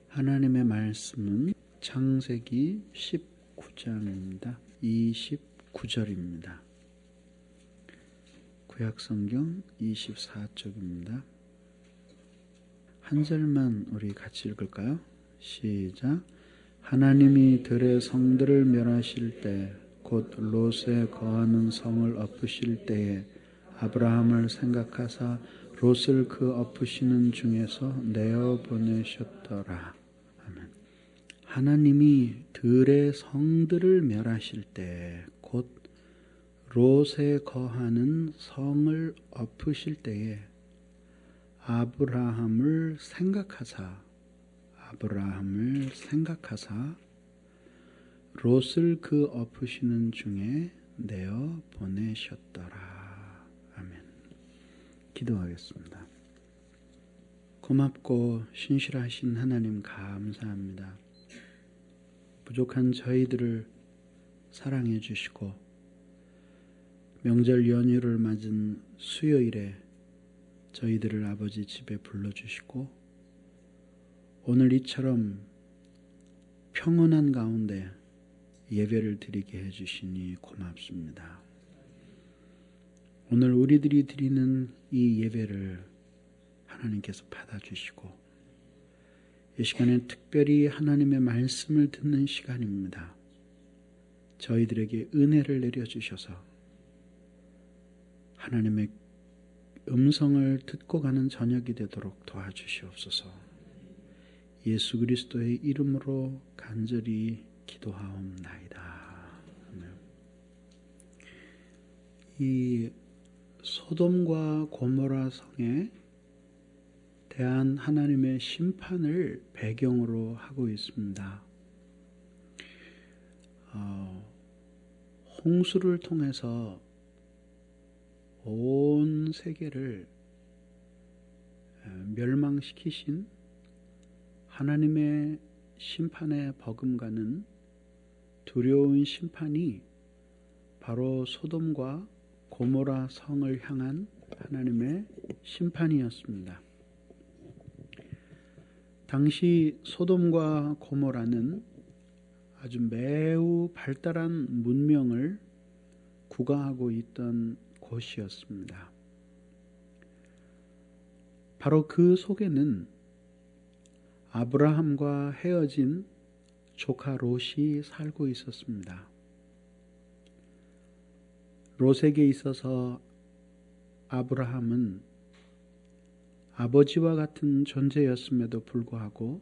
하나님의 말씀은 창세기 19장입니다. 29절입니다. 구약성경 24쪽입니다. 한 절만 우리 같이 읽을까요? 시작. 하나님이 들의 성들을 멸하실 때 곧 롯에 거하는 성을 엎으실 때에 아브라함을 생각하사 롯을 그 엎으시는 중에서 내어 보내셨더라. 아멘. 하나님이 들의 성들을 멸하실 때 곧 롯에 거하는 성을 엎으실 때에 아브라함을 생각하사 롯을 그 엎으시는 중에 내어 보내셨더라. 아멘. 기도하겠습니다. 고맙고 신실하신 하나님 감사합니다. 부족한 저희들을 사랑해 주시고 명절 연휴를 맞은 수요일에 저희들을 아버지 집에 불러주시고 오늘 이처럼 평온한 가운데 예배를 드리게 해주시니 고맙습니다. 오늘 우리들이 드리는 이 예배를 하나님께서 받아주시고 이 시간에 특별히 하나님의 말씀을 듣는 시간입니다. 저희들에게 은혜를 내려주셔서 하나님의 음성을 듣고 가는 저녁이 되도록 도와주시옵소서. 예수 그리스도의 이름으로 간절히 기도하옵나이다. 이 소돔과 고모라 성에 대한 하나님의 심판을 배경으로 하고 있습니다. 홍수를 통해서 온 세계를 멸망시키신 하나님의 심판에 버금가는 두려운 심판이 바로 소돔과 고모라 성을 향한 하나님의 심판이었습니다. 당시 소돔과 고모라는 아주 매우 발달한 문명을 구가하고 있던 곳이었습니다. 바로 그 속에는 아브라함과 헤어진 조카 롯이 살고 있었습니다. 롯에게 있어서 아브라함은 아버지와 같은 존재였음에도 불구하고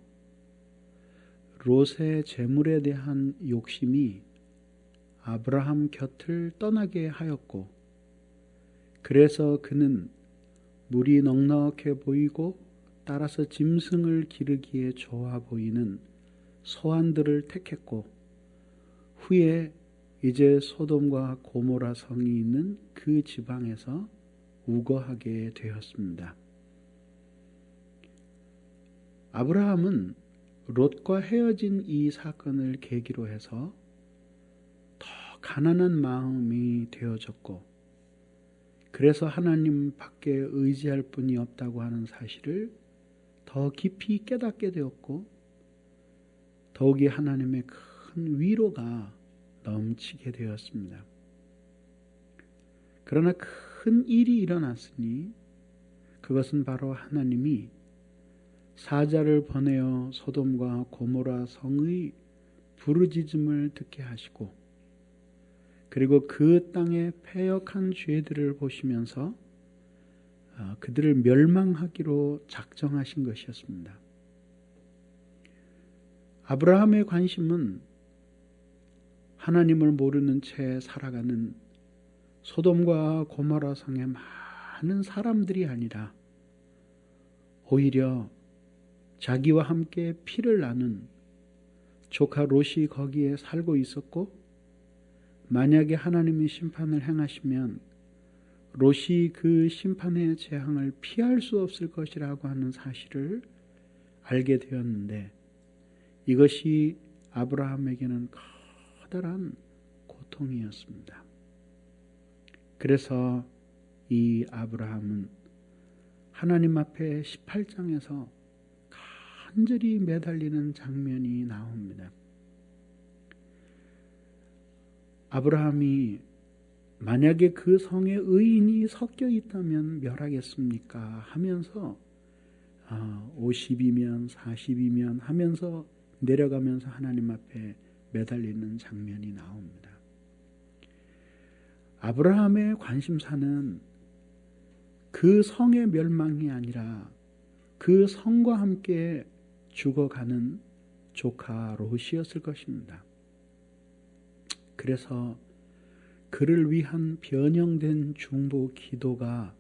롯의 재물에 대한 욕심이 아브라함 곁을 떠나게 하였고, 그래서 그는 물이 넉넉해 보이고 따라서 짐승을 기르기에 좋아 보이는 소안들을 택했고, 후에 이제 소돔과 고모라 성이 있는 그 지방에서 우거하게 되었습니다. 아브라함은 롯과 헤어진 이 사건을 계기로 해서 더 가난한 마음이 되어졌고, 그래서 하나님 밖에 의지할 분이 없다고 하는 사실을 더 깊이 깨닫게 되었고, 더욱이 하나님의 큰 위로가 넘치게 되었습니다. 그러나 큰 일이 일어났으니 그것은 바로 하나님이 사자를 보내어 소돔과 고모라 성의 부르짖음을 듣게 하시고, 그리고 그 땅의 패역한 죄들을 보시면서 그들을 멸망하기로 작정하신 것이었습니다. 아브라함의 관심은 하나님을 모르는 채 살아가는 소돔과 고모라 성의 많은 사람들이 아니라 오히려 자기와 함께 피를 나눈 조카 롯이 거기에 살고 있었고, 만약에 하나님이 심판을 행하시면 롯이 그 심판의 재앙을 피할 수 없을 것이라고 하는 사실을 알게 되었는데, 이것이 아브라함에게는 커다란 고통이었습니다. 그래서 이 아브라함은 하나님 앞에 18장에서 간절히 매달리는 장면이 나옵니다. 아브라함이 만약에 그 성에 의인이 섞여 있다면 멸하겠습니까? 하면서 50이면 40이면 하면서 내려가면서 하나님 앞에 매달리는 장면이 나옵니다. 아브라함의 관심사는 그 성의 멸망이 아니라 그 성과 함께 죽어가는 조카 롯이었을 것입니다. 그래서 그를 위한 변형된 중보 기도가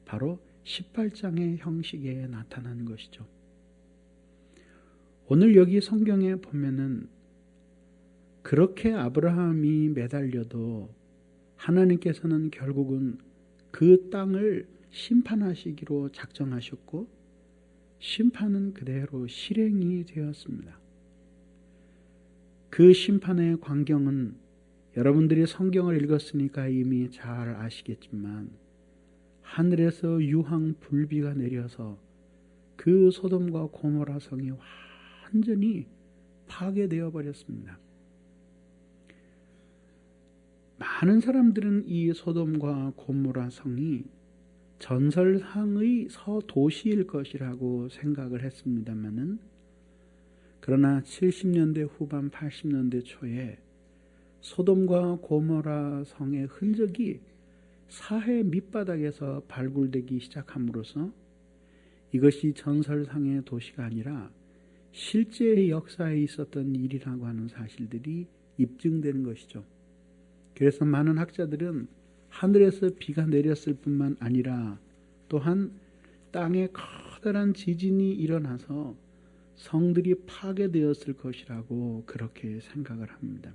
바로 18장의 형식에 나타나는 것이죠. 오늘 여기 성경에 보면은 그렇게 아브라함이 매달려도 하나님께서는 결국은 그 땅을 심판하시기로 작정하셨고 심판은 그대로 실행이 되었습니다. 그 심판의 광경은 여러분들이 성경을 읽었으니까 이미 잘 아시겠지만 하늘에서 유황 불비가 내려서 그 소돔과 고모라 성이 완전히 파괴되어 버렸습니다. 많은 사람들은 이 소돔과 고모라 성이 전설상의 서도시일 것이라고 생각을 했습니다마는 그러나 70년대 후반 80년대 초에 소돔과 고모라 성의 흔적이 사해 밑바닥에서 발굴되기 시작함으로써 이것이 전설상의 도시가 아니라 실제 역사에 있었던 일이라고 하는 사실들이 입증되는 것이죠. 그래서 많은 학자들은 하늘에서 비가 내렸을 뿐만 아니라 또한 땅에 커다란 지진이 일어나서 성들이 파괴되었을 것이라고 그렇게 생각을 합니다.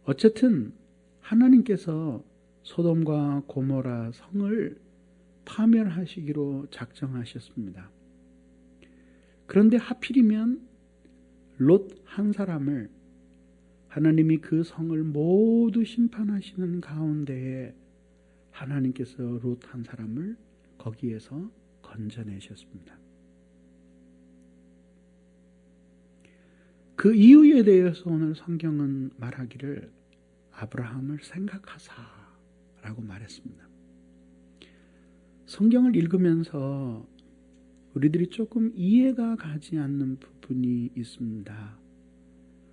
어쨌든 하나님께서 소돔과 고모라 성을 파멸하시기로 작정하셨습니다. 그런데 하필이면 롯 한 사람을 하나님이 그 성을 모두 심판하시는 가운데에 하나님께서 롯 한 사람을 거기에서 건져내셨습니다. 그 이유에 대해서 오늘 성경은 말하기를 아브라함을 생각하사라고 말했습니다. 성경을 읽으면서 우리들이 조금 이해가 가지 않는 부분이 있습니다.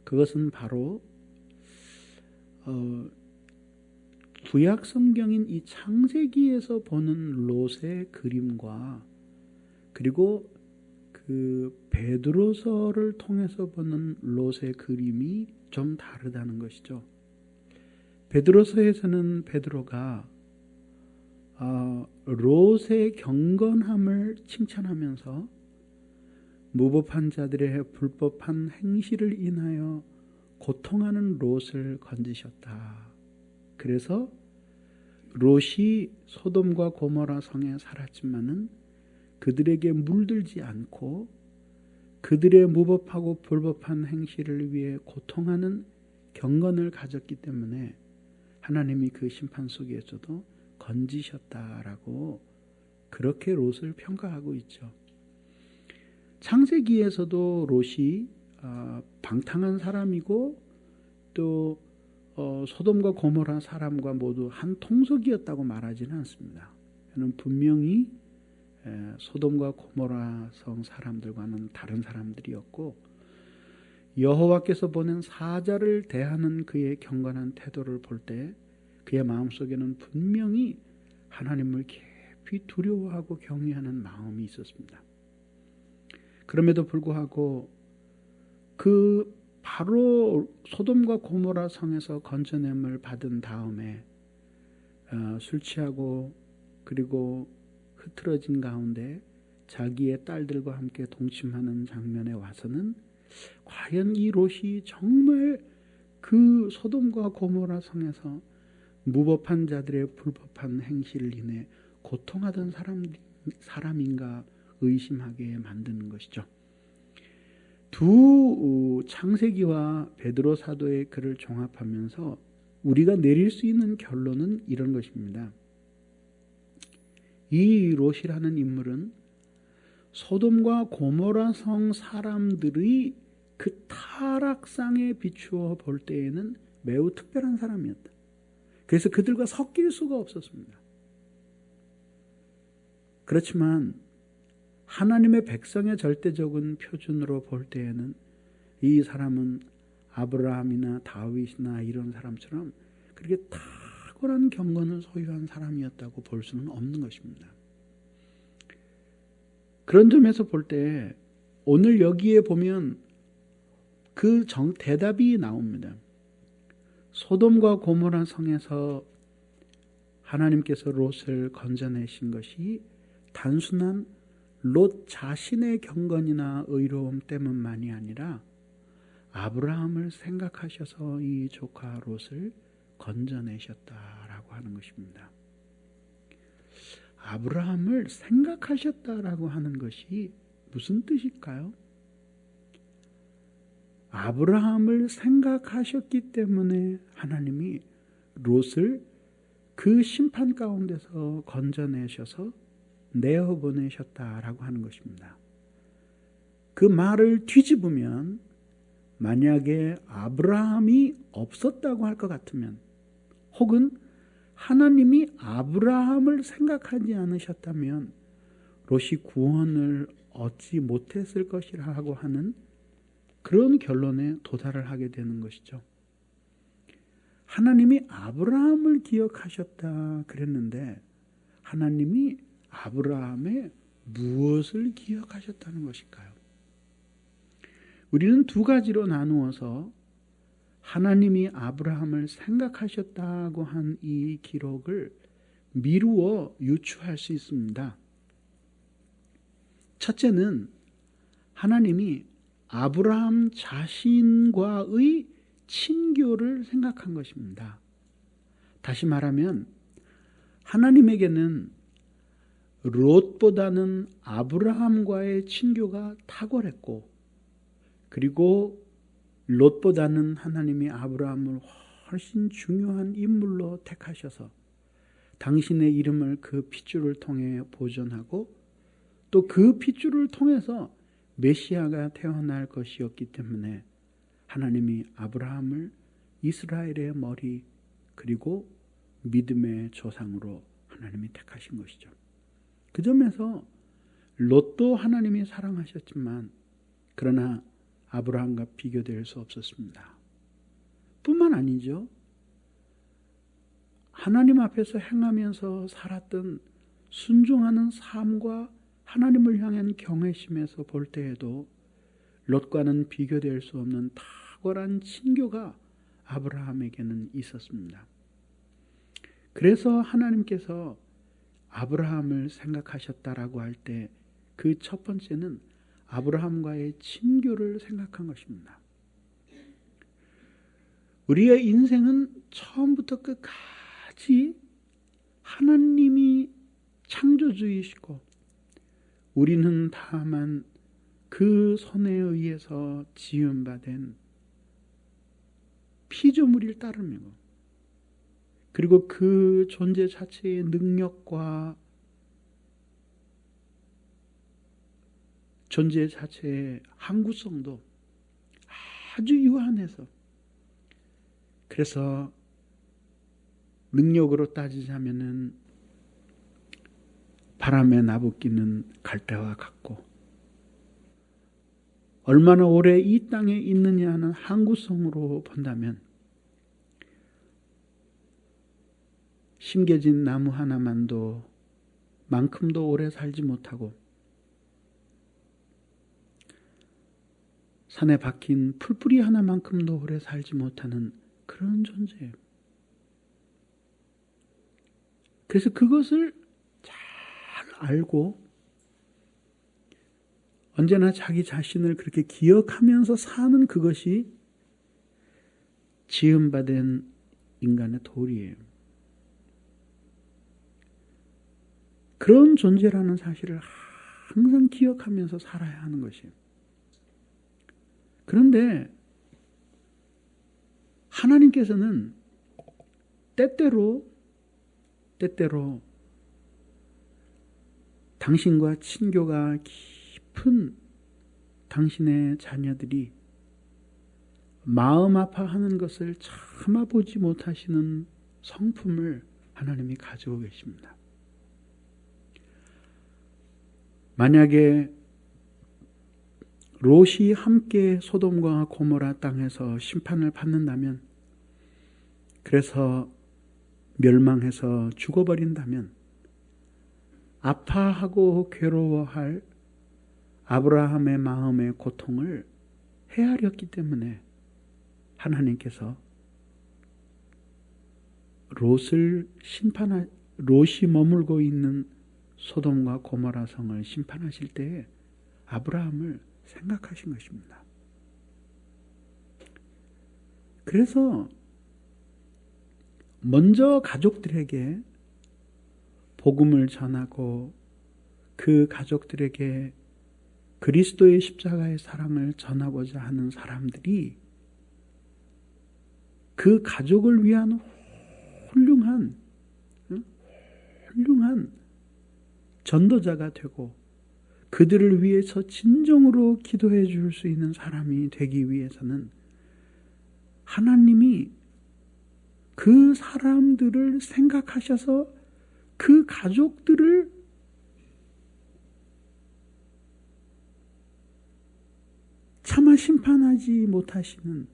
그것은 바로 구약 성경인 이 창세기에서 보는 롯의 그림과 그리고 그 베드로서를 통해서 보는 롯의 그림이 좀 다르다는 것이죠. 베드로서에서는 베드로가 롯의 경건함을 칭찬하면서 무법한 자들의 불법한 행실을 인하여 고통하는 롯을 건지셨다. 그래서 롯이 소돔과 고모라 성에 살았지만은 그들에게 물들지 않고 그들의 무법하고 불법한 행실을 위해 고통하는 경건을 가졌기 때문에 하나님이 그 심판 속에서도 건지셨다라고 그렇게 롯을 평가하고 있죠. 창세기에서도 롯이 방탕한 사람이고 또 소돔과 고모라 사람과 모두 한 통속이었다고 말하지는 않습니다. 그는 분명히 소돔과 고모라 성 사람들과는 다른 사람들이었고 여호와께서 보낸 사자를 대하는 그의 경건한 태도를 볼 때 그의 마음속에는 분명히 하나님을 깊이 두려워하고 경외하는 마음이 있었습니다. 그럼에도 불구하고 그 바로 소돔과 고모라 성에서 건져냄을 받은 다음에 술 취하고 그리고 흐트러진 가운데 자기의 딸들과 함께 동침하는 장면에 와서는 과연 이 롯이 정말 그 소돔과 고모라 성에서 무법한 자들의 불법한 행실을 인해 고통하던 사람인가 의심하게 만드는 것이죠. 두 창세기와 베드로 사도의 글을 종합하면서 우리가 내릴 수 있는 결론은 이런 것입니다. 이 롯이라는 인물은 소돔과 고모라 성 사람들의 그 타락상에 비추어 볼 때에는 매우 특별한 사람이었다. 그래서 그들과 섞일 수가 없었습니다. 그렇지만 하나님의 백성의 절대적인 표준으로 볼 때에는 이 사람은 아브라함이나 다윗이나 이런 사람처럼 그렇게 탁월한 경건을 소유한 사람이었다고 볼 수는 없는 것입니다. 그런 점에서 볼 때 오늘 여기에 보면 그 대답이 나옵니다. 소돔과 고모라 성에서 하나님께서 롯을 건져내신 것이 단순한 롯 자신의 경건이나 의로움 때문만이 아니라 아브라함을 생각하셔서 이 조카 롯을 건져내셨다라고 하는 것입니다. 아브라함을 생각하셨다라고 하는 것이 무슨 뜻일까요? 아브라함을 생각하셨기 때문에 하나님이 롯을 그 심판 가운데서 건져내셔서 내어보내셨다라고 하는 것입니다. 그 말을 뒤집으면 만약에 아브라함이 없었다고 할 것 같으면, 혹은 하나님이 아브라함을 생각하지 않으셨다면 롯이 구원을 얻지 못했을 것이라고 하는 그런 결론에 도달을 하게 되는 것이죠. 하나님이 아브라함을 기억하셨다 그랬는데 하나님이 아브라함의 무엇을 기억하셨다는 것일까요? 우리는 두 가지로 나누어서 하나님이 아브라함을 생각하셨다고 한 이 기록을 미루어 유추할 수 있습니다. 첫째는 하나님이 아브라함 자신과의 친교를 생각한 것입니다. 다시 말하면 하나님에게는 롯보다는 아브라함과의 친교가 탁월했고, 그리고 롯보다는 하나님이 아브라함을 훨씬 중요한 인물로 택하셔서 당신의 이름을 그 핏줄을 통해 보존하고 또 그 핏줄을 통해서 메시아가 태어날 것이었기 때문에 하나님이 아브라함을 이스라엘의 머리 그리고 믿음의 조상으로 하나님이 택하신 것이죠. 그 점에서 롯도 하나님이 사랑하셨지만 그러나 아브라함과 비교될 수 없었습니다. 뿐만 아니죠. 하나님 앞에서 행하면서 살았던 순종하는 삶과 하나님을 향한 경외심에서 볼 때에도 롯과는 비교될 수 없는 탁월한 친교가 아브라함에게는 있었습니다. 그래서 하나님께서 아브라함을 생각하셨다라고 할 때 그 첫 번째는 아브라함과의 친교를 생각한 것입니다. 우리의 인생은 처음부터 끝까지 하나님이 창조주이시고 우리는 다만 그 손에 의해서 지음받은 피조물일 따름이고, 그리고 그 존재 자체의 능력과 존재 자체의 항구성도 아주 유한해서, 그래서 능력으로 따지자면은 바람에 나부끼는 갈대와 같고, 얼마나 오래 이 땅에 있느냐 하는 항구성으로 본다면 심겨진 나무 하나만도 만큼도 오래 살지 못하고 산에 박힌 풀뿌리 하나만큼도 오래 살지 못하는 그런 존재예요. 그래서 그것을 잘 알고 언제나 자기 자신을 그렇게 기억하면서 사는 그것이 지음받은 인간의 도리예요. 그런 존재라는 사실을 항상 기억하면서 살아야 하는 것이에요. 그런데 하나님께서는 때때로 당신과 친교가 모든 당신의 자녀들이 마음 아파하는 것을 참아보지 못하시는 성품을 하나님이 가지고 계십니다. 만약에 롯이 함께 소돔과 고모라 땅에서 심판을 받는다면, 그래서 멸망해서 죽어버린다면 아파하고 괴로워할 아브라함의 마음의 고통을 헤아렸기 때문에 하나님께서 롯이 머물고 있는 소돔과 고모라 성을 심판하실 때에 아브라함을 생각하신 것입니다. 그래서 먼저 가족들에게 복음을 전하고 그 가족들에게 그리스도의 십자가의 사랑을 전하고자 하는 사람들이 그 가족을 위한 훌륭한 전도자가 되고 그들을 위해서 진정으로 기도해 줄 수 있는 사람이 되기 위해서는 하나님이 그 사람들을 생각하셔서 그 가족들을 차마 심판하지 못하시는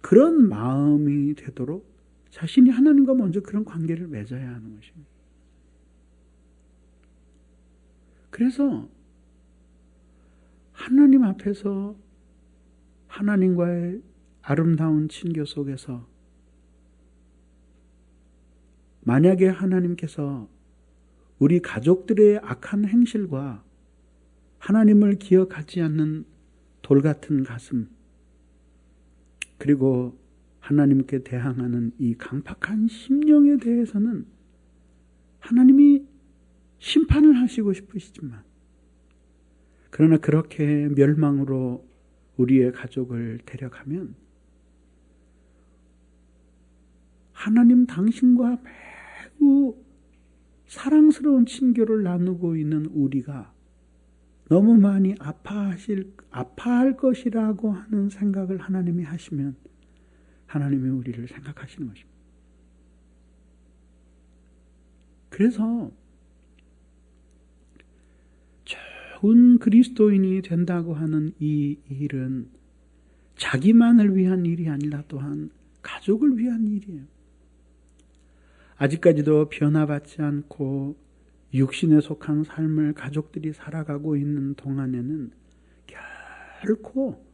그런 마음이 되도록 자신이 하나님과 먼저 그런 관계를 맺어야 하는 것입니다. 그래서 하나님 앞에서 하나님과의 아름다운 친교 속에서 만약에 하나님께서 우리 가족들의 악한 행실과 하나님을 기억하지 않는 돌같은 가슴, 그리고 하나님께 대항하는 이 강팍한 심령에 대해서는 하나님이 심판을 하시고 싶으시지만, 그러나 그렇게 멸망으로 우리의 가족을 데려가면 하나님 당신과 매우 사랑스러운 친교를 나누고 있는 우리가 너무 많이 아파할 것이라고 하는 생각을 하나님이 하시면 하나님이 우리를 생각하시는 것입니다. 그래서 좋은 그리스도인이 된다고 하는 이 일은 자기만을 위한 일이 아니라 또한 가족을 위한 일이에요. 아직까지도 변화받지 않고 육신에 속한 삶을 가족들이 살아가고 있는 동안에는 결코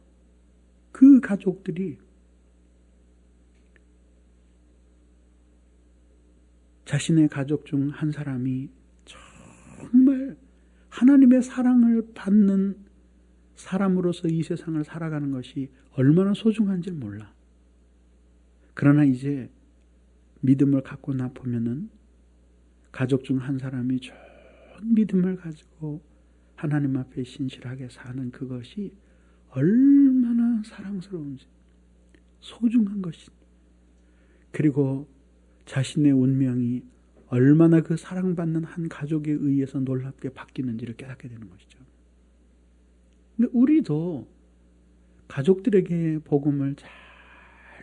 그 가족들이 자신의 가족 중 한 사람이 정말 하나님의 사랑을 받는 사람으로서 이 세상을 살아가는 것이 얼마나 소중한지 몰라. 그러나 이제 믿음을 갖고 나보면은 가족 중 한 사람이 좋은 믿음을 가지고 하나님 앞에 신실하게 사는 그것이 얼마나 사랑스러운지, 소중한 것인지, 그리고 자신의 운명이 얼마나 그 사랑받는 한 가족에 의해서 놀랍게 바뀌는지를 깨닫게 되는 것이죠. 근데 우리도 가족들에게 복음을 잘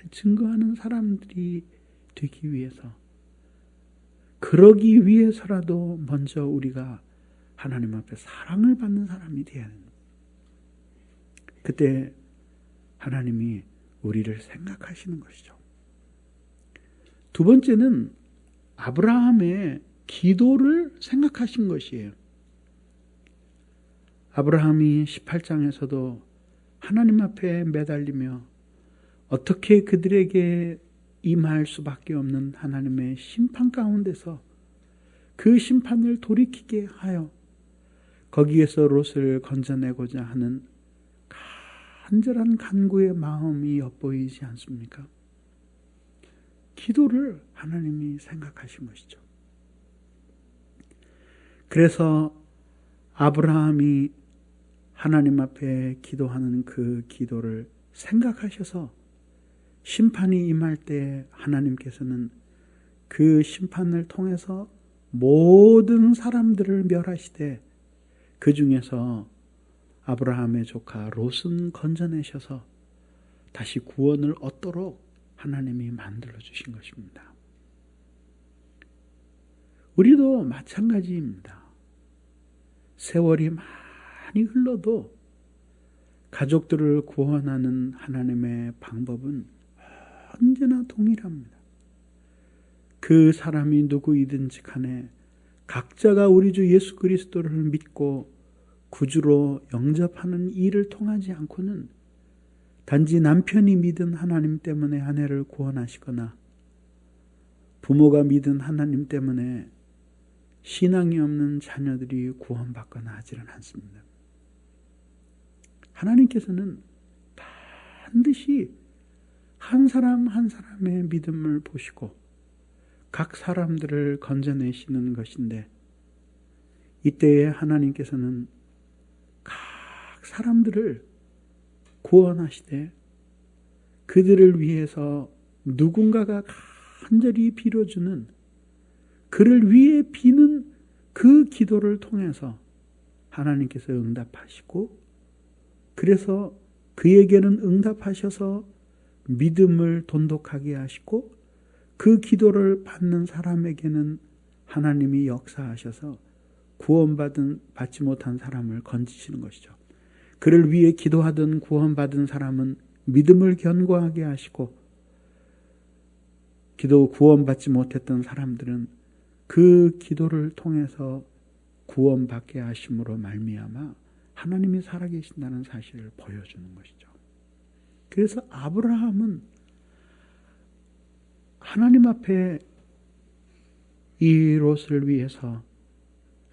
증거하는 사람들이 되기 위해서, 그러기 위해서라도 먼저 우리가 하나님 앞에 사랑을 받는 사람이 되어야 합니다. 그때 하나님이 우리를 생각하시는 것이죠. 두 번째는 아브라함의 기도를 생각하신 것이에요. 아브라함이 18장에서도 하나님 앞에 매달리며 어떻게 그들에게 임할 수밖에 없는 하나님의 심판 가운데서 그 심판을 돌이키게 하여 거기에서 롯을 건져내고자 하는 간절한 간구의 마음이 엿보이지 않습니까? 기도를 하나님이 생각하신 것이죠. 그래서 아브라함이 하나님 앞에 기도하는 그 기도를 생각하셔서 심판이 임할 때 하나님께서는 그 심판을 통해서 모든 사람들을 멸하시되 그 중에서 아브라함의 조카 롯은 건져내셔서 다시 구원을 얻도록 하나님이 만들어 주신 것입니다. 우리도 마찬가지입니다. 세월이 많이 흘러도 가족들을 구원하는 하나님의 방법은 언제나 동일합니다. 그 사람이 누구이든지 간에 각자가 우리 주 예수 그리스도를 믿고 구주로 영접하는 일을 통하지 않고는 단지 남편이 믿은 하나님 때문에 아내를 구원하시거나 부모가 믿은 하나님 때문에 신앙이 없는 자녀들이 구원받거나 하지는 않습니다. 하나님께서는 반드시 한 사람 한 사람의 믿음을 보시고 각 사람들을 건져내시는 것인데, 이때에 하나님께서는 각 사람들을 구원하시되 그들을 위해서 누군가가 간절히 빌어주는, 그를 위해 비는 그 기도를 통해서 하나님께서 응답하시고, 그래서 그에게는 응답하셔서 믿음을 돈독하게 하시고, 그 기도를 받는 사람에게는 하나님이 역사하셔서 받지 못한 사람을 건지시는 것이죠. 그를 위해 기도하던 구원받은 사람은 믿음을 견고하게 하시고, 구원받지 못했던 사람들은 그 기도를 통해서 구원받게 하심으로 말미암아 하나님이 살아계신다는 사실을 보여주는 것이죠. 그래서 아브라함은 하나님 앞에 이 롯을 위해서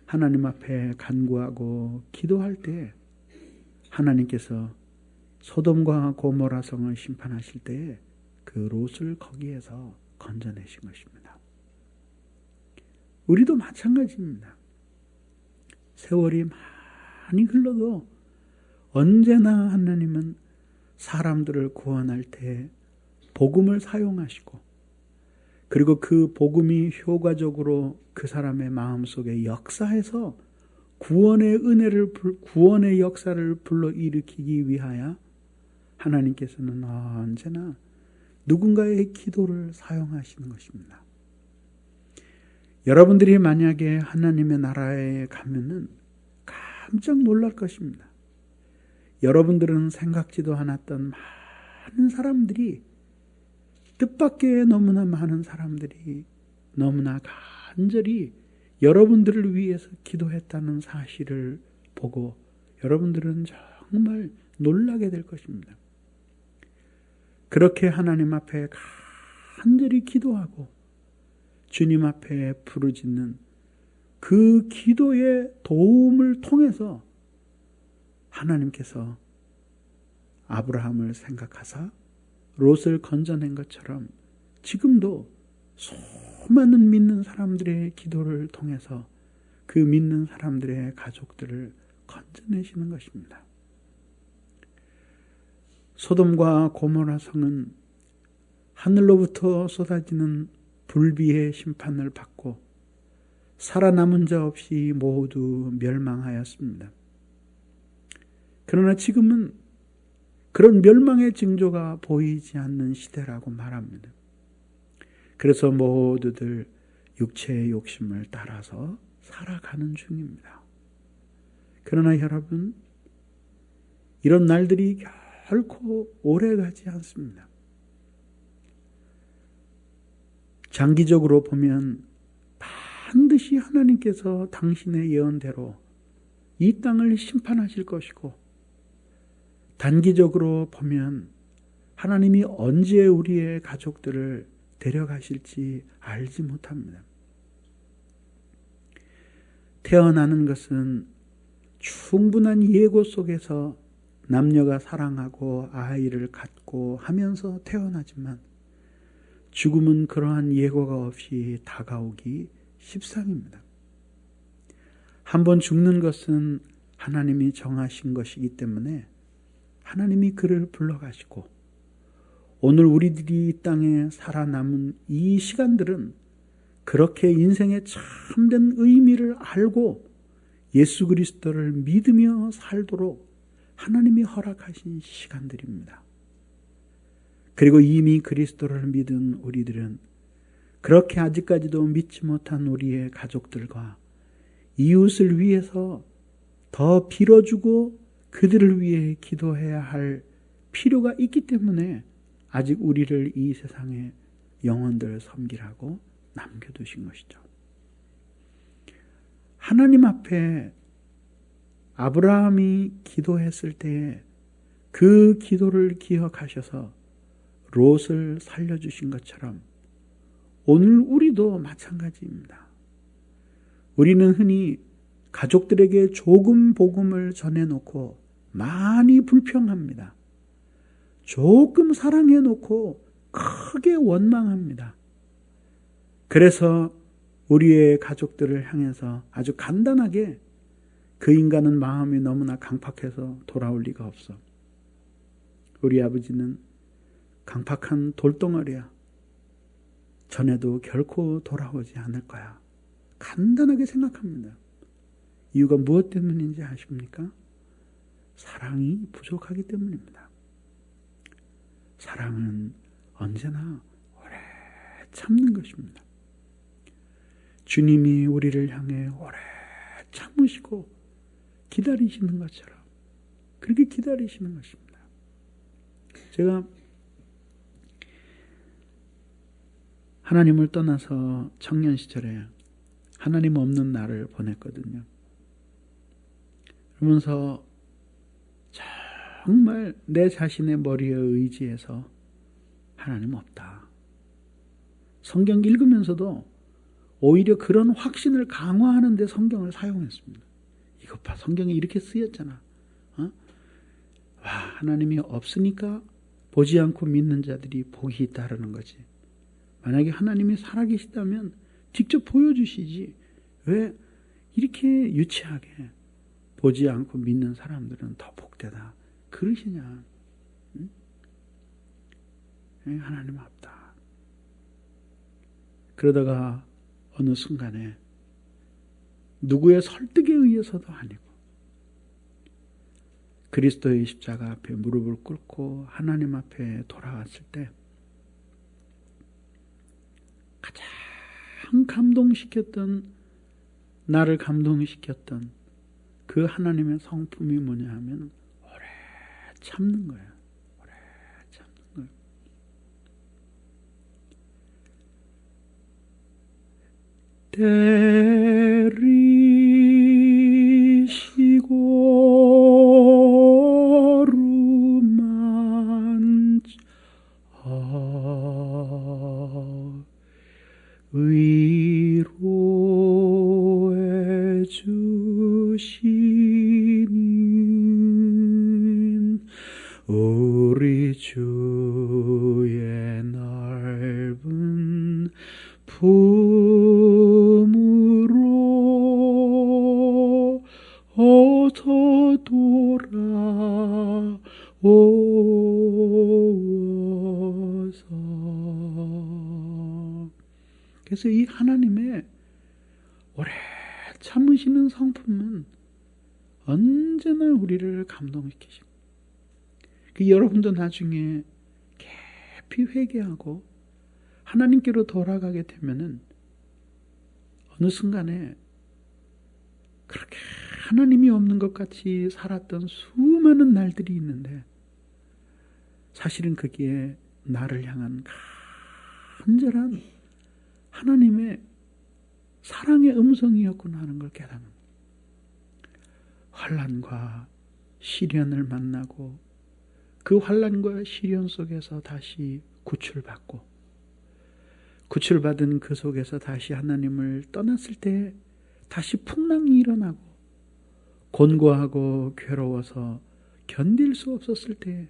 하나님 앞에 간구하고 기도할 때 하나님께서 소돔과 고모라 성을 심판하실 때에 그 롯을 거기에서 건져내신 것입니다. 우리도 마찬가지입니다. 세월이 많이 흘러도 언제나 하나님은 사람들을 구원할 때 복음을 사용하시고, 그리고 그 복음이 효과적으로 그 사람의 마음속에 역사해서 구원의 역사를 불러일으키기 위하여 하나님께서는 언제나 누군가의 기도를 사용하시는 것입니다. 여러분들이 만약에 하나님의 나라에 가면은 깜짝 놀랄 것입니다. 여러분들은 생각지도 않았던 많은 사람들이, 뜻밖의 너무나 많은 사람들이 너무나 간절히 여러분들을 위해서 기도했다는 사실을 보고 여러분들은 정말 놀라게 될 것입니다. 그렇게 하나님 앞에 간절히 기도하고 주님 앞에 부르짖는 그 기도의 도움을 통해서 하나님께서 아브라함을 생각하사 롯을 건져낸 것처럼 지금도 수많은 믿는 사람들의 기도를 통해서 그 믿는 사람들의 가족들을 건져내시는 것입니다. 소돔과 고모라 성은 하늘로부터 쏟아지는 불비의 심판을 받고 살아남은 자 없이 모두 멸망하였습니다. 그러나 지금은 그런 멸망의 징조가 보이지 않는 시대라고 말합니다. 그래서 모두들 육체의 욕심을 따라서 살아가는 중입니다. 그러나 여러분, 이런 날들이 결코 오래가지 않습니다. 장기적으로 보면 반드시 하나님께서 당신의 예언대로 이 땅을 심판하실 것이고, 단기적으로 보면 하나님이 언제 우리의 가족들을 데려가실지 알지 못합니다. 태어나는 것은 충분한 예고 속에서 남녀가 사랑하고 아이를 갖고 하면서 태어나지만, 죽음은 그러한 예고가 없이 다가오기 십상입니다. 한번 죽는 것은 하나님이 정하신 것이기 때문에 하나님이 그를 불러가시고, 오늘 우리들이 이 땅에 살아남은 이 시간들은 그렇게 인생의 참된 의미를 알고 예수 그리스도를 믿으며 살도록 하나님이 허락하신 시간들입니다. 그리고 이미 그리스도를 믿은 우리들은 그렇게 아직까지도 믿지 못한 우리의 가족들과 이웃을 위해서 더 빌어주고 그들을 위해 기도해야 할 필요가 있기 때문에 아직 우리를 이 세상에 영혼들을 섬기라고 남겨두신 것이죠. 하나님 앞에 아브라함이 기도했을 때에 그 기도를 기억하셔서 롯을 살려주신 것처럼 오늘 우리도 마찬가지입니다. 우리는 흔히 가족들에게 조금 복음을 전해놓고 많이 불평합니다. 조금 사랑해놓고 크게 원망합니다. 그래서 우리의 가족들을 향해서 아주 간단하게 그 인간은 마음이 너무나 강팍해서 돌아올 리가 없어. 우리 아버지는 강팍한 돌덩어리야. 전에도 결코 돌아오지 않을 거야. 간단하게 생각합니다. 이유가 무엇 때문인지 아십니까? 사랑이 부족하기 때문입니다. 사랑은 언제나 오래 참는 것입니다. 주님이 우리를 향해 오래 참으시고 기다리시는 것처럼 그렇게 기다리시는 것입니다. 제가 하나님을 떠나서 청년 시절에 하나님 없는 날을 보냈거든요. 그러면서 정말 내 자신의 머리에 의지해서 하나님 없다. 성경 읽으면서도 오히려 그런 확신을 강화하는 데 성경을 사용했습니다. 이것 봐, 성경에 이렇게 쓰였잖아. 와, 하나님이 없으니까 보지 않고 믿는 자들이 복이 있다라는 거지. 만약에 하나님이 살아계시다면 직접 보여주시지. 왜 이렇게 유치하게 보지 않고 믿는 사람들은 더 복되다 그러시냐. 응? 하나님 없다. 그러다가 어느 순간에 누구의 설득에 의해서도 아니고 그리스도의 십자가 앞에 무릎을 꿇고 하나님 앞에 돌아왔을 때 가장 나를 감동시켰던 그 하나님의 성품이 뭐냐 하면 오래 참는 거예요. 오래 참는 거예요. 때리시고 루만차 위로해 주시는 우리 주의 넓은 품으로 어서 돌아오소서. 그래서 이 하나님의 오래 참으시는 성품은 언제나 우리를 감동시키십니다. 여러분도 나중에 깊이 회개하고 하나님께로 돌아가게 되면은 어느 순간에 그렇게 하나님이 없는 것 같이 살았던 수많은 날들이 있는데 사실은 그게 나를 향한 간절한 하나님의 사랑의 음성이었구나 하는 걸 깨닫는 환난과 시련을 만나고 그 환난과 시련 속에서 다시 구출받고 구출받은 그 속에서 다시 하나님을 떠났을 때 다시 풍랑이 일어나고 곤고하고 괴로워서 견딜 수 없었을 때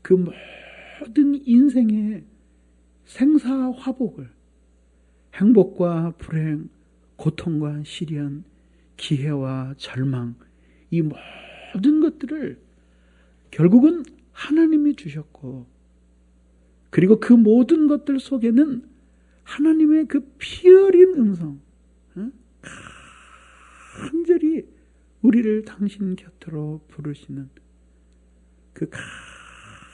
그 모든 인생의 생사화복을 행복과 불행, 고통과 시련, 기회와 절망 이 모든 것들을 결국은 하나님이 주셨고 그리고 그 모든 것들 속에는 하나님의 그 피 어린 음성 간절히 우리를 당신 곁으로 부르시는 그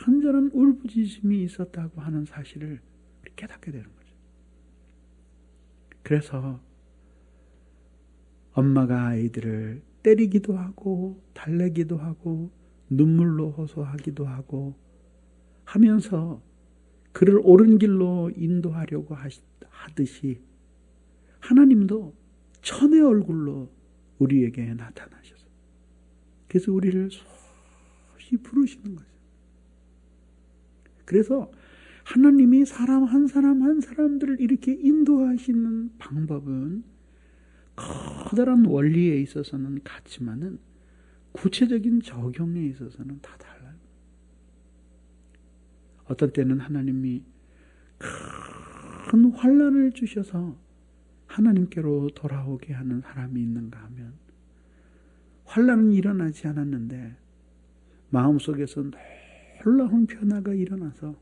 간절한 울부짖음이 있었다고 하는 사실을 깨닫게 되는 거죠. 그래서 엄마가 아이들을 때리기도 하고 달래기도 하고 눈물로 호소하기도 하고 하면서 그를 옳은 길로 인도하려고 하듯이 하나님도 천의 얼굴로 우리에게 나타나셔서 그래서 우리를 소위 부르시는 거죠. 그래서 하나님이 사람 한 사람 한 사람들을 이렇게 인도하시는 방법은 커다란 원리에 있어서는 같지만은 구체적인 적용에 있어서는 다 달라요. 어떤 때는 하나님이 큰 환난을 주셔서 하나님께로 돌아오게 하는 사람이 있는가 하면 환난은 일어나지 않았는데 마음속에서 놀라운 변화가 일어나서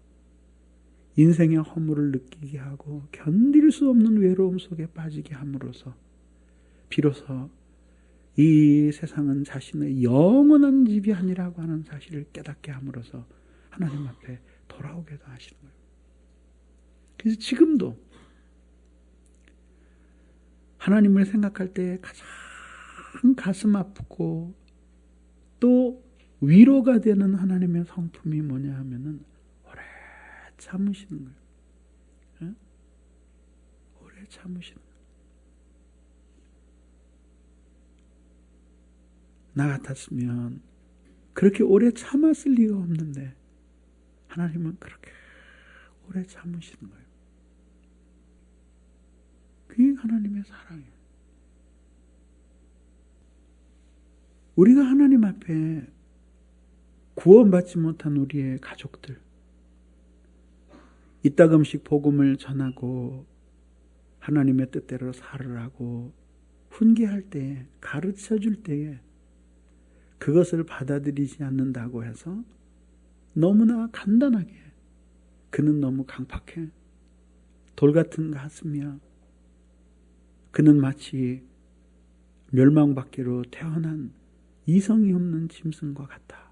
인생의 허물을 느끼게 하고 견딜 수 없는 외로움 속에 빠지게 함으로써 비로소 이 세상은 자신의 영원한 집이 아니라고 하는 사실을 깨닫게 함으로써 하나님 앞에 돌아오게도 하시는 거예요. 그래서 지금도 하나님을 생각할 때 가장 가슴 아프고 또 위로가 되는 하나님의 성품이 뭐냐 하면은 오래 참으시는 거예요. 네? 오래 참으시는 거예요. 나 같았으면 그렇게 오래 참았을 리가 없는데 하나님은 그렇게 오래 참으시는 거예요. 그게 하나님의 사랑이에요. 우리가 하나님 앞에 구원받지 못한 우리의 가족들, 이따금씩 복음을 전하고 하나님의 뜻대로 살으라고 훈계할 때에, 가르쳐 줄 때에 그것을 받아들이지 않는다고 해서 너무나 간단하게 그는 너무 강팍해, 돌 같은 가슴이야, 그는 마치 멸망받기로 태어난 이성이 없는 짐승과 같아,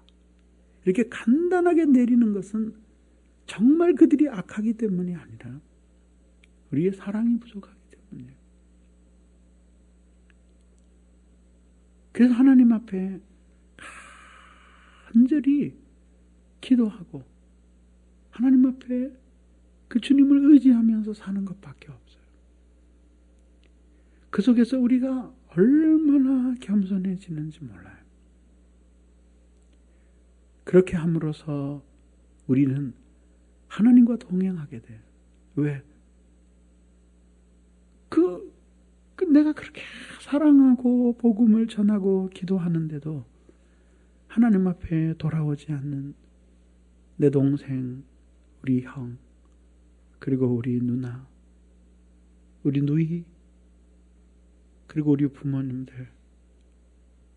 이렇게 간단하게 내리는 것은 정말 그들이 악하기 때문이 아니라 우리의 사랑이 부족하기 때문이에요. 그래서 하나님 앞에 간절히 기도하고 하나님 앞에 그 주님을 의지하면서 사는 것밖에 없어요. 그 속에서 우리가 얼마나 겸손해지는지 몰라요. 그렇게 함으로써 우리는 하나님과 동행하게 돼요. 왜? 내가 그렇게 사랑하고 복음을 전하고 기도하는데도 하나님 앞에 돌아오지 않는 내 동생, 우리 형, 그리고 우리 누나, 우리 누이, 그리고 우리 부모님들,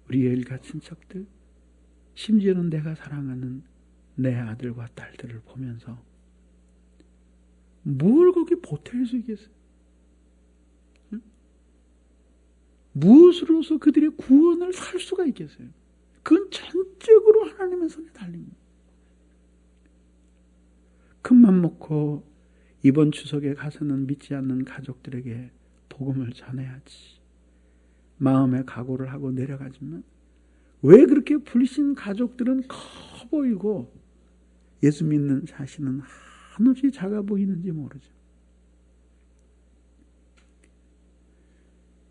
우리 일가 친척들, 심지어는 내가 사랑하는 내 아들과 딸들을 보면서 뭘 거기 보탤 수 있겠어요? 응? 무엇으로서 그들의 구원을 살 수가 있겠어요? 그건 전적으로 하나님의 손에 달립니다. 큰맘 먹고 이번 추석에 가서는 믿지 않는 가족들에게 복음을 전해야지 마음의 각오를 하고 내려가지만 왜 그렇게 불신 가족들은 커 보이고 예수 믿는 자신은 한없이 작아 보이는지 모르죠.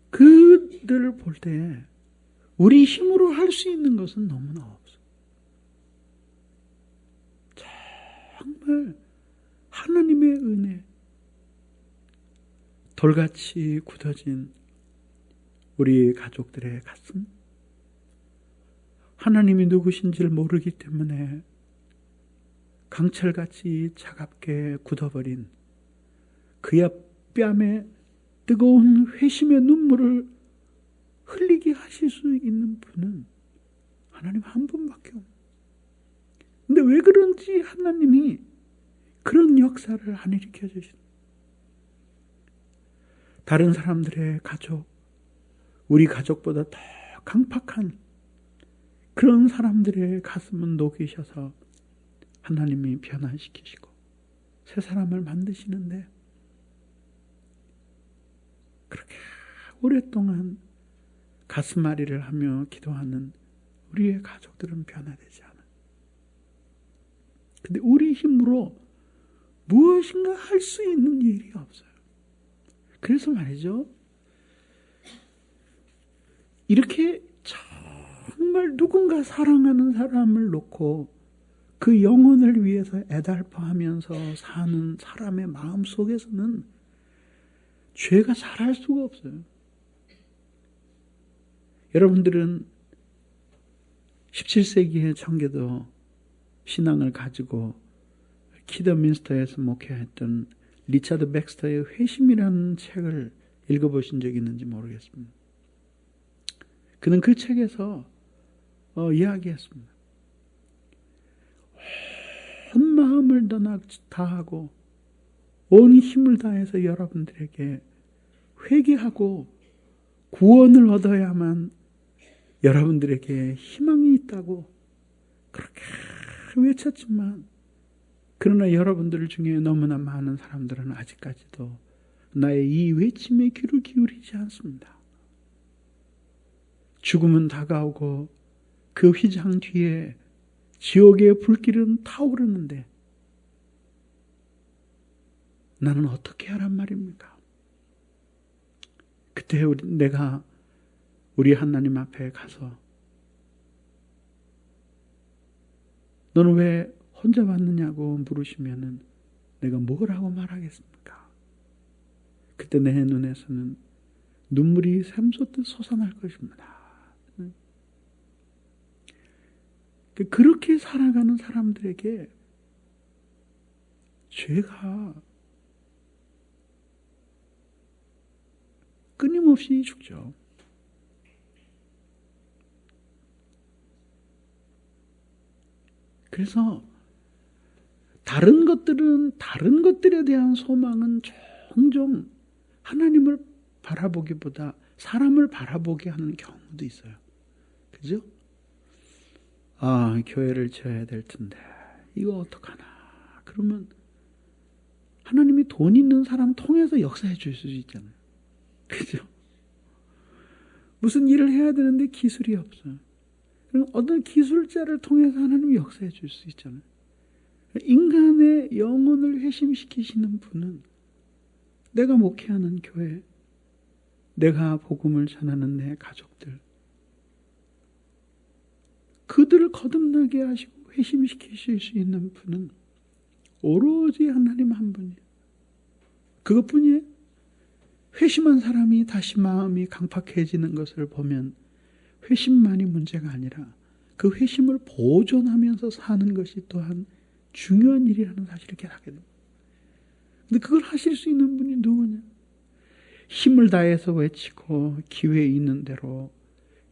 그들을 볼 때 우리 힘으로 할 수 있는 것은 너무나 없어. 정말 하나님의 은혜, 돌같이 굳어진 우리 가족들의 가슴, 하나님이 누구신지를 모르기 때문에 강철같이 차갑게 굳어버린 그의 뺨에 뜨거운 회심의 눈물을 흘리게 하실 수 있는 분은 하나님 한 분밖에 없어요. 근데 왜 그런지 하나님이 그런 역사를 안 일으켜 주시는, 다른 사람들의 가족, 우리 가족보다 더 강팍한 그런 사람들의 가슴은 녹이셔서 하나님이 변화시키시고 새 사람을 만드시는데, 그렇게 오랫동안 가슴앓이를 하며 기도하는 우리의 가족들은 변화되지 않아요. 근데 우리 힘으로 무엇인가 할 수 있는 일이 없어요. 그래서 말이죠, 이렇게 정말 누군가 사랑하는 사람을 놓고 그 영혼을 위해서 애달퍼하면서 사는 사람의 마음 속에서는 죄가 자랄 수가 없어요. 여러분들은 17세기의 청교도 신앙을 가지고 키더민스터에서 목회했던 리차드 백스터의 회심이라는 책을 읽어보신 적이 있는지 모르겠습니다. 그는 그 책에서 이야기했습니다. 온 마음을 다하고 온 힘을 다해서 여러분들에게 회개하고 구원을 얻어야만 여러분들에게 희망이 있다고 그렇게 외쳤지만, 그러나 여러분들 중에 너무나 많은 사람들은 아직까지도 나의 이 외침에 귀를 기울이지 않습니다. 죽음은 다가오고 그 휘장 뒤에 지옥의 불길은 타오르는데 나는 어떻게 하란 말입니까? 그때 내가 우리 하나님 앞에 가서 너는 왜 혼자 왔느냐고 물으시면은 내가 뭐라고 말하겠습니까? 그때 내 눈에서는 눈물이 샘솟듯 솟아날 것입니다. 그렇게 살아가는 사람들에게 죄가 끊임없이 죽죠. 그래서 다른 것들에 대한 소망은 종종 하나님을 바라보기보다 사람을 바라보게 하는 경우도 있어요. 그죠? 교회를 지어야 될 텐데 이거 어떡하나. 그러면 하나님이 돈 있는 사람 통해서 역사해 줄 수 있잖아요. 그죠? 무슨 일을 해야 되는데 기술이 없어요. 그럼 어떤 기술자를 통해서 하나님이 역사해 줄 수 있잖아요. 인간의 영혼을 회심시키시는 분은 내가 목회하는 교회, 내가 복음을 전하는 내 가족들, 그들을 거듭나게 하시고 회심시키실 수 있는 분은 오로지 하나님 한 분이에요. 그것뿐이에요. 회심한 사람이 다시 마음이 강팍해지는 것을 보면 회심만이 문제가 아니라 그 회심을 보존하면서 사는 것이 또한 중요한 일이라는 사실을 깨닫게 됩니다. 근데 그걸 하실 수 있는 분이 누구냐? 힘을 다해서 외치고 기회 있는 대로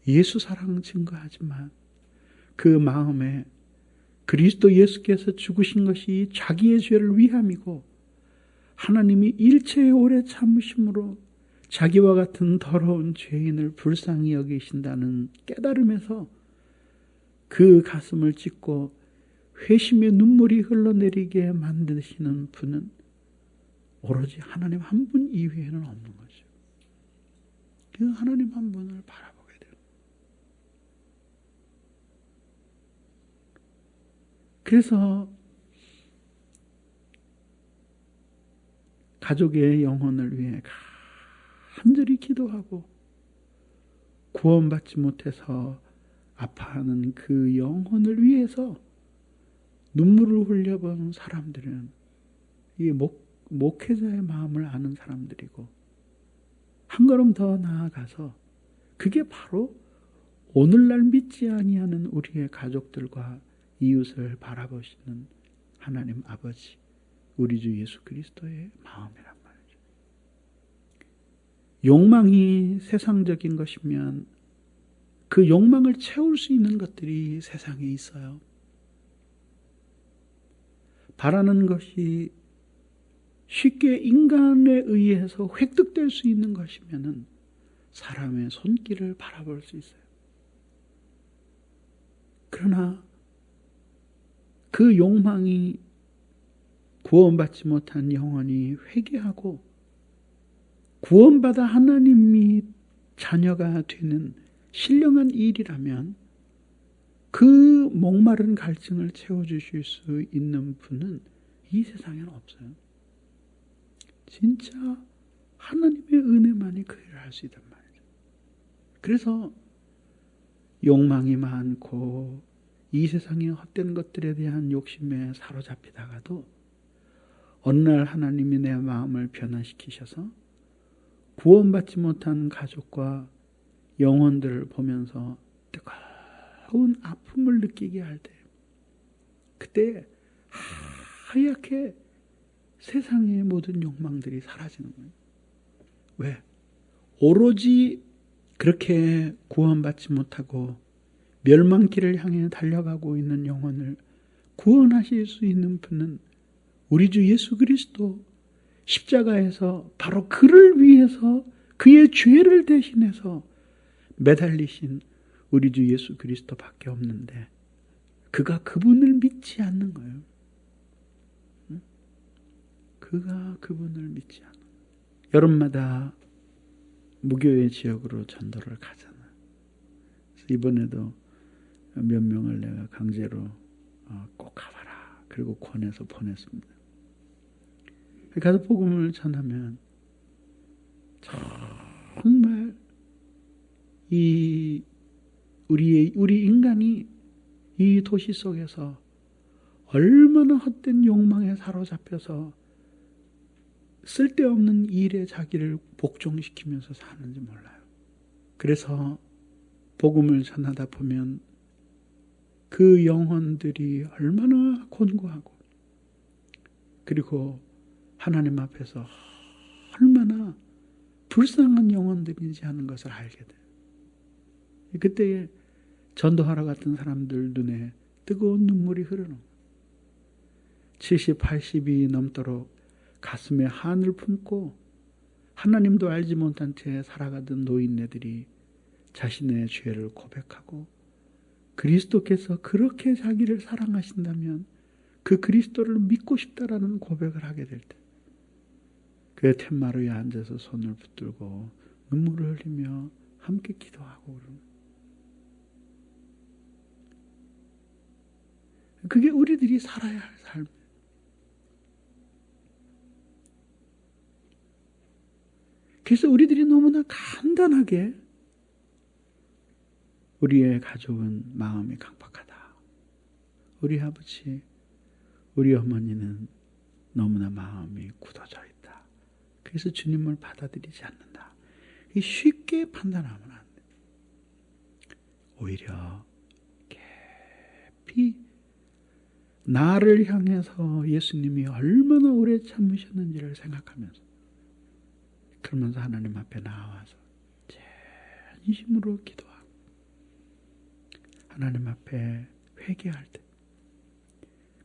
예수 사랑 증거하지만 그 마음에 그리스도 예수께서 죽으신 것이 자기의 죄를 위함이고 하나님이 일체의 오래 참으심으로 자기와 같은 더러운 죄인을 불쌍히 여기신다는 깨달음에서 그 가슴을 찢고 회심의 눈물이 흘러내리게 만드시는 분은 오로지 하나님 한 분 이외에는 없는 거죠. 그 하나님 한 분을 바라보게 돼요. 그래서 가족의 영혼을 위해 간절히 기도하고 구원받지 못해서 아파하는 그 영혼을 위해서 눈물을 흘려본 사람들은 이 목회자의 마음을 아는 사람들이고, 한 걸음 더 나아가서 그게 바로 오늘날 믿지 아니하는 우리의 가족들과 이웃을 바라보시는 하나님 아버지, 우리 주 예수 그리스도의 마음이란 말이죠. 욕망이 세상적인 것이면 그 욕망을 채울 수 있는 것들이 세상에 있어요. 바라는 것이 쉽게 인간에 의해서 획득될 수 있는 것이면은 사람의 손길을 바라볼 수 있어요. 그러나 그 욕망이 구원받지 못한 영혼이 회개하고 구원받아 하나님이 자녀가 되는 신령한 일이라면 그 목마른 갈증을 채워주실 수 있는 분은 이 세상에는 없어요. 진짜 하나님의 은혜만이 그 일을 할 수 있단 말이죠. 그래서 욕망이 많고 이 세상의 헛된 것들에 대한 욕심에 사로잡히다가도 어느 날 하나님이 내 마음을 변화시키셔서 구원받지 못한 가족과 영혼들을 보면서 뜨거운 아픔을 느끼게 할 때, 그때 하얗게 세상의 모든 욕망들이 사라지는 거예요. 왜? 오로지 그렇게 구원받지 못하고 멸망길을 향해 달려가고 있는 영혼을 구원하실 수 있는 분은 우리 주 예수 그리스도, 십자가에서 바로 그를 위해서 그의 죄를 대신해서 매달리신 우리 주 예수 그리스도밖에 없는데 그가 그분을 믿지 않는 거예요. 그가 그분을 믿지 않는 거예요. 여름마다 무교회 지역으로 전도를 가잖아요. 그래서 이번에도 몇 명을 내가 강제로 꼭 가봐라. 그리고 권해서 보냈습니다. 가서 복음을 전하면 정말 우리 인간이 이 도시 속에서 얼마나 헛된 욕망에 사로잡혀서 쓸데없는 일에 자기를 복종시키면서 사는지 몰라요. 그래서 복음을 전하다 보면 그 영혼들이 얼마나 곤고하고 그리고 하나님 앞에서 얼마나 불쌍한 영혼들인지 하는 것을 알게 돼요. 그때 전도하러 갔던 사람들 눈에 뜨거운 눈물이 흐르는 거예요. 70, 80이 넘도록 가슴에 한을 품고 하나님도 알지 못한 채 살아가던 노인네들이 자신의 죄를 고백하고 그리스도께서 그렇게 자기를 사랑하신다면 그 그리스도를 믿고 싶다라는 고백을 하게 될 때 그 텐마루에 앉아서 손을 붙들고 눈물을 흘리며 함께 기도하고 그러는 그게 우리들이 살아야 할 삶이에요. 그래서 우리들이 너무나 간단하게 우리의 가족은 마음이 강박하다. 우리 아버지, 우리 어머니는 너무나 마음이 굳어져 있다. 그래서 주님을 받아들이지 않는다. 쉽게 판단하면 안 돼. 오히려 깊이 나를 향해서 예수님이 얼마나 오래 참으셨는지를 생각하면서 그러면서 하나님 앞에 나와서 진심으로 기도하고 하나님 앞에 회개할 때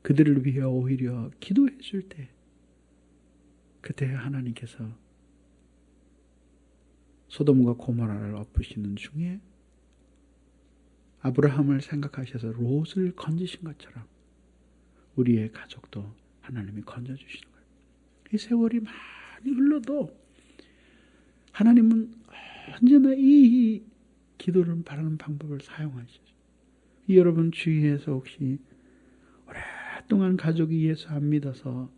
그들을 위해 오히려 기도해 줄 때 그때 하나님께서 소돔과 고모라를 엎으시는 중에 아브라함을 생각하셔서 롯을 건지신 것처럼 우리의 가족도 하나님이 건져주시는 거예요. 이 세월이 많이 흘러도 하나님은 언제나 이 기도를 바라는 방법을 사용하시죠. 여러분 주위에서 혹시 오랫동안 가족이 예수 안 믿어서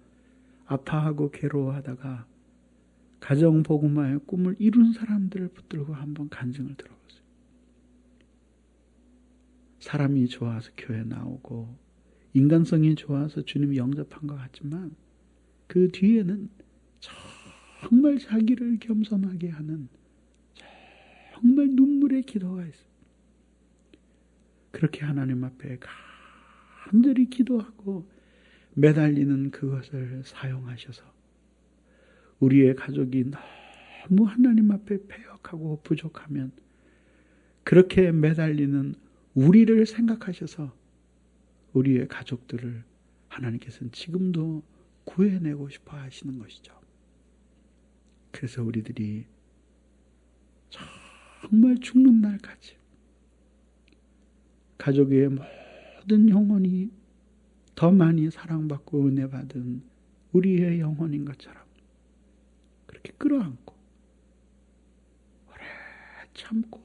아파하고 괴로워하다가 가정복음화의 꿈을 이룬 사람들을 붙들고 한번 간증을 들어보세요. 사람이 좋아서 교회 나오고 인간성이 좋아서 주님 영접한 것 같지만 그 뒤에는 정말 자기를 겸손하게 하는 정말 눈물의 기도가 있어요. 그렇게 하나님 앞에 간절히 기도하고 매달리는 그것을 사용하셔서 우리의 가족이 너무 하나님 앞에 패역하고 부족하면 그렇게 매달리는 우리를 생각하셔서 우리의 가족들을 하나님께서는 지금도 구해내고 싶어 하시는 것이죠. 그래서 우리들이 정말 죽는 날까지 가족의 모든 영혼이 더 많이 사랑받고 은혜받은 우리의 영혼인 것처럼 그렇게 끌어안고 오래 참고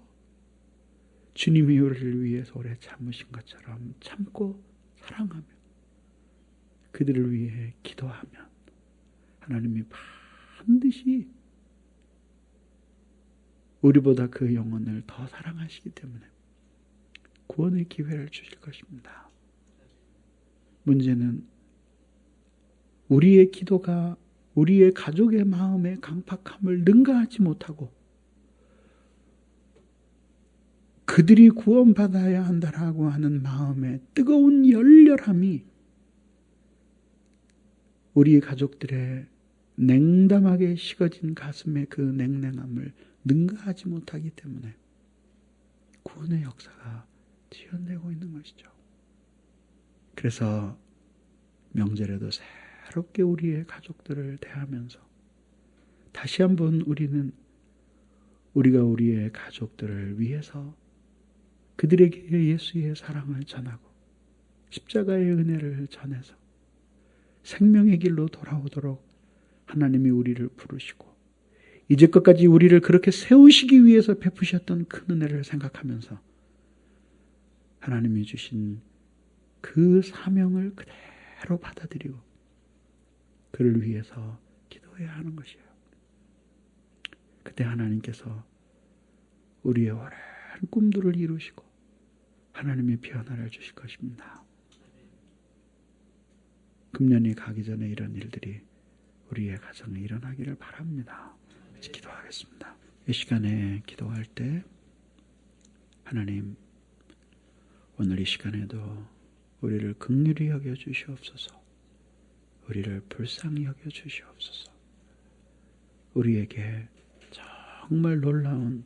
주님이 우리를 위해서 오래 참으신 것처럼 참고 사랑하며 그들을 위해 기도하면 하나님이 반드시 우리보다 그 영혼을 더 사랑하시기 때문에 구원의 기회를 주실 것입니다. 문제는 우리의 기도가 우리의 가족의 마음의 강팍함을 능가하지 못하고 그들이 구원받아야 한다라고 하는 마음의 뜨거운 열렬함이 우리 가족들의 냉담하게 식어진 가슴의 그 냉랭함을 능가하지 못하기 때문에 구원의 역사가 지연되고 있는 것이죠. 그래서 명절에도 새롭게 우리의 가족들을 대하면서 다시 한번 우리는 우리가 우리의 가족들을 위해서 그들에게 예수의 사랑을 전하고 십자가의 은혜를 전해서 생명의 길로 돌아오도록 하나님이 우리를 부르시고 이제껏까지 우리를 그렇게 세우시기 위해서 베푸셨던 큰 은혜를 생각하면서 하나님이 주신 그 사명을 그대로 받아들이고 그를 위해서 기도해야 하는 것이에요. 그때 하나님께서 우리의 오랜 꿈들을 이루시고 하나님의 변화를 주실 것입니다. 금년이 가기 전에 이런 일들이 우리의 가정에 일어나기를 바랍니다. 기도하겠습니다. 이 시간에 기도할 때 하나님 오늘 이 시간에도 우리를 긍휼히 여겨 주시옵소서. 우리를 불쌍히 여겨 주시옵소서. 우리에게 정말 놀라운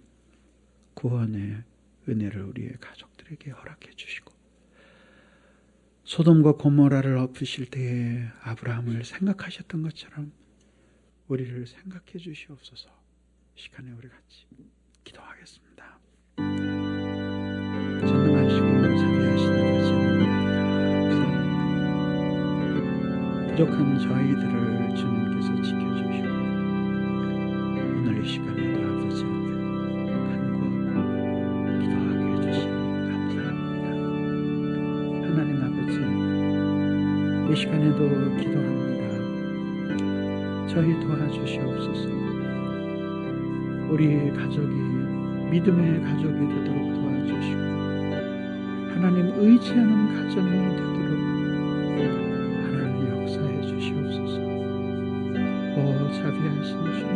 구원의 은혜를 우리의 가족들에게 허락해 주시고 소돔과 고모라를 엎으실 때에 아브라함을 생각하셨던 것처럼 우리를 생각해 주시옵소서. 시간에 우리 같이 기도하겠습니다. 전능하시고 자비하신 아버지 감사합니다. 부족한 저희들을 주님께서 지켜주시고 오늘 이 시간에도 아버지 앞에 간구하고 기도하게 해주시니 감사합니다. 하나님 아버지 이 시간에도 기도합니다. 저희 도와주시옵소서. 우리 가족이 믿음의 가족이 되도록 도와주시고 하나님 의지하는 가정이 되도록 하나님 역사해 주시옵소서. 오 자비하신 주님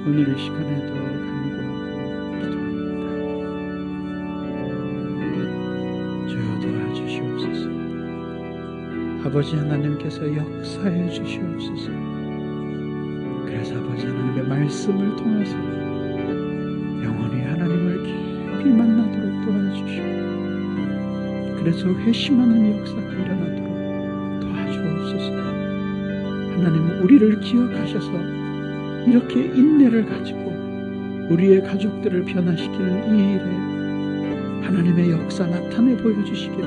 오늘 이 시간에도 간구하고 기도합니다. 주여 도와주시옵소서. 아버지 하나님께서 역사해 주시옵소서. 그래서 아버지 하나님의 말씀을 통해서 영원히 하나님을 깊이 만나도록 도와주시고 그래서 회심하는 역사가 일어나도록 도와주옵소서. 하나님 우리를 기억하셔서 이렇게 인내를 가지고 우리의 가족들을 변화시키는 이 일에 하나님의 역사 나타내 보여주시기를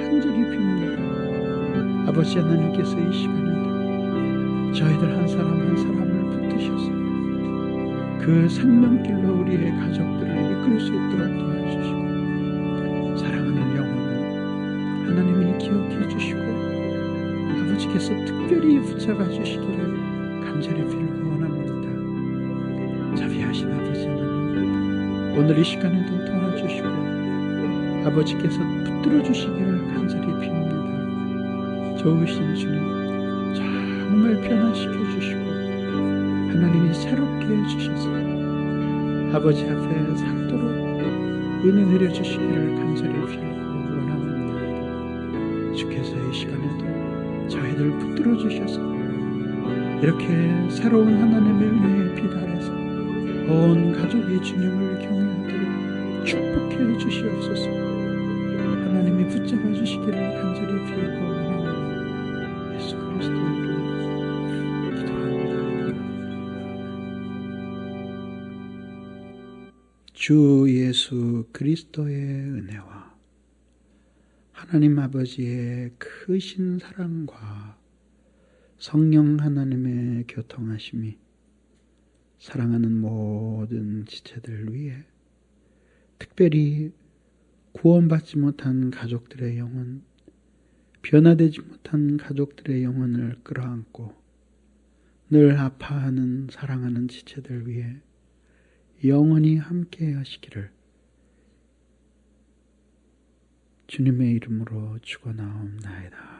간절히 빕니다. 아버지 하나님께서 이 시간에도 저희들 한 사람 한 사람을 붙드셔서 그 생명길로 우리의 가족들을 이끌 수 있도록 도와주시고 사랑하는 영혼은 하나님이 기억해 주시고 아버지께서 특별히 붙잡아 주시기를 간절히 빌고 원합니다. 자비하신 아버지 하나님 오늘 이 시간에도 도와주시고 아버지께서 붙들어 주시기를 간절히 빕니다. 좋으신 주님 정말 변화시켜 주시고 하나님이 새롭게 해주셔서 아버지 앞에 살도록 은혜 내려주시기를 간절히 빌고 원합니다. 주께서 이 시간에도 저희들 붙들어 주셔서 이렇게 새로운 하나님의 은혜의 빛 아래서 온 가족이 주님을 경외하도록 축복해 주시옵소서. 하나님이 붙잡아 주시기를 간절히 빌고 원합니다. 예수 그리스도의 이름으로 기도합니다. 주 예수 그리스도의 은혜와 하나님 아버지의 크신 사랑과 성령 하나님의 교통하심이 사랑하는 모든 지체들 위해, 특별히 구원받지 못한 가족들의 영혼, 변화되지 못한 가족들의 영혼을 끌어안고 늘 아파하는 사랑하는 지체들 위해 영원히 함께 하시기를 주님의 이름으로 축원하옵나이다.